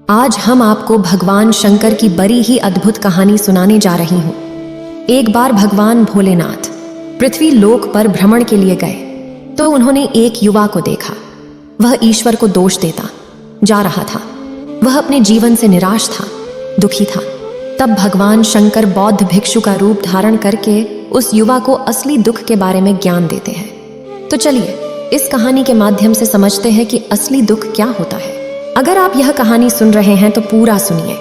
आज हम आपको भगवान शंकर की बड़ी ही अद्भुत कहानी सुनाने जा रही हूँ। एक बार भगवान भोलेनाथ पृथ्वी लोक पर भ्रमण के लिए गए तो उन्होंने एक युवा को देखा। वह ईश्वर को दोष देता जा रहा था। वह अपने जीवन से निराश था, दुखी था। तब भगवान शंकर बौद्ध भिक्षु का रूप धारण करके उस युवा को असली दुख के बारे में ज्ञान देते हैं। तो चलिए इस कहानी के माध्यम से समझते हैं कि असली दुख क्या होता है। अगर आप यह कहानी सुन रहे हैं तो पूरा सुनिए।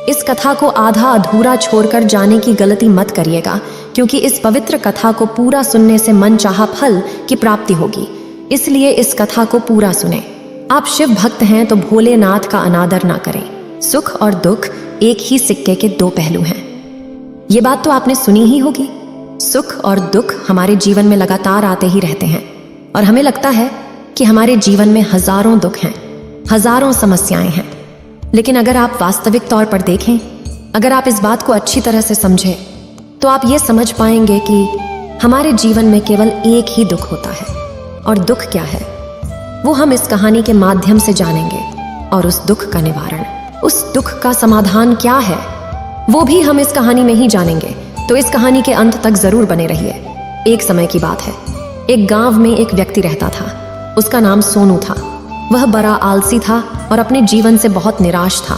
इस कथा को आधा अधूरा छोड़कर जाने की गलती मत करिएगा, क्योंकि इस पवित्र कथा को पूरा सुनने से मनचाहा फल की प्राप्ति होगी। इसलिए इस कथा को पूरा सुने। आप शिव भक्त हैं तो भोलेनाथ का अनादर ना करें। सुख और दुख एक ही सिक्के के दो पहलू हैं। ये बात तो आपने सुनी ही होगी। सुख और दुख हमारे जीवन में लगातार आते ही रहते हैं और हमें लगता है कि हमारे जीवन में हजारों दुख हैं, हजारों समस्याएं हैं। लेकिन अगर आप वास्तविक तौर पर देखें, अगर आप इस बात को अच्छी तरह से समझें, तो आप ये समझ पाएंगे कि हमारे जीवन में केवल एक ही दुख होता है। और दुख क्या है वो हम इस कहानी के माध्यम से जानेंगे। और उस दुख का निवारण, उस दुख का समाधान क्या है, वो भी हम इस कहानी में ही जानेंगे। तो इस कहानी के अंत तक जरूर बने रहिए। एक समय की बात है, एक गांव में एक व्यक्ति रहता था। उसका नाम सोनू था। वह बड़ा आलसी था और अपने जीवन से बहुत निराश था।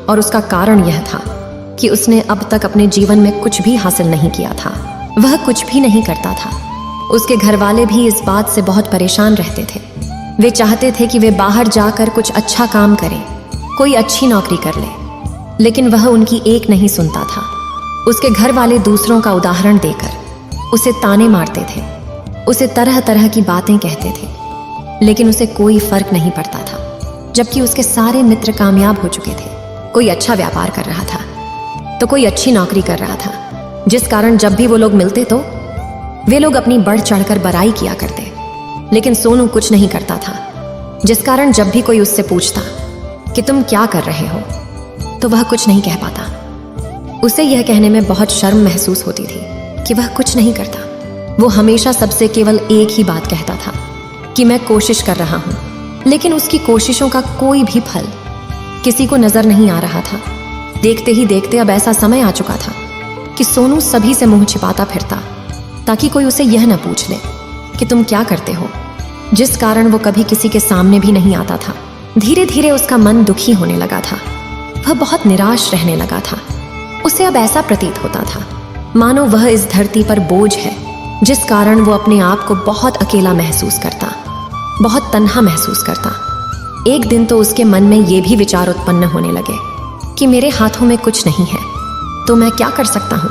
और उसका कारण यह था कि उसने अब तक अपने जीवन में कुछ भी हासिल नहीं किया था। वह कुछ भी नहीं करता था। उसके घर वाले भी इस बात से बहुत परेशान रहते थे। वे चाहते थे कि वे बाहर जाकर कुछ अच्छा काम करें, कोई अच्छी नौकरी कर ले, लेकिन वह उनकी एक नहीं सुनता था। उसके घर वाले दूसरों का उदाहरण देकर उसे ताने मारते थे, उसे तरह तरह की बातें कहते थे, लेकिन उसे कोई फर्क नहीं पड़ता था। जबकि उसके सारे मित्र कामयाब हो चुके थे। कोई अच्छा व्यापार कर रहा था तो कोई अच्छी नौकरी कर रहा था, जिस कारण जब भी वो लोग मिलते तो वे लोग अपनी बढ़ चढ़कर बड़ाई किया करते। लेकिन सोनू कुछ नहीं करता था, जिस कारण जब भी कोई उससे पूछता कि तुम क्या कर रहे हो, तो वह कुछ नहीं कह पाता। उसे यह कहने में बहुत शर्म महसूस होती थी कि वह कुछ नहीं करता। वो हमेशा सबसे केवल एक ही बात कहता था कि मैं कोशिश कर रहा हूं, लेकिन उसकी कोशिशों का कोई भी फल किसी को नजर नहीं आ रहा था। देखते ही देखते अब ऐसा समय आ चुका था कि सोनू सभी से मुंह छिपाता फिरता, ताकि कोई उसे यह न पूछ ले कि तुम क्या करते हो, जिस कारण वो कभी किसी के सामने भी नहीं आता था। धीरे धीरे उसका मन दुखी होने लगा था। वह बहुत निराश रहने लगा था। उसे अब ऐसा प्रतीत होता था मानो वह इस धरती पर बोझ है, जिस कारण वो अपने आप को बहुत अकेला महसूस करता, बहुत तन्हा महसूस करता। एक दिन तो उसके मन में ये भी विचार उत्पन्न होने लगे कि मेरे हाथों में कुछ नहीं है, तो मैं क्या कर सकता हूँ।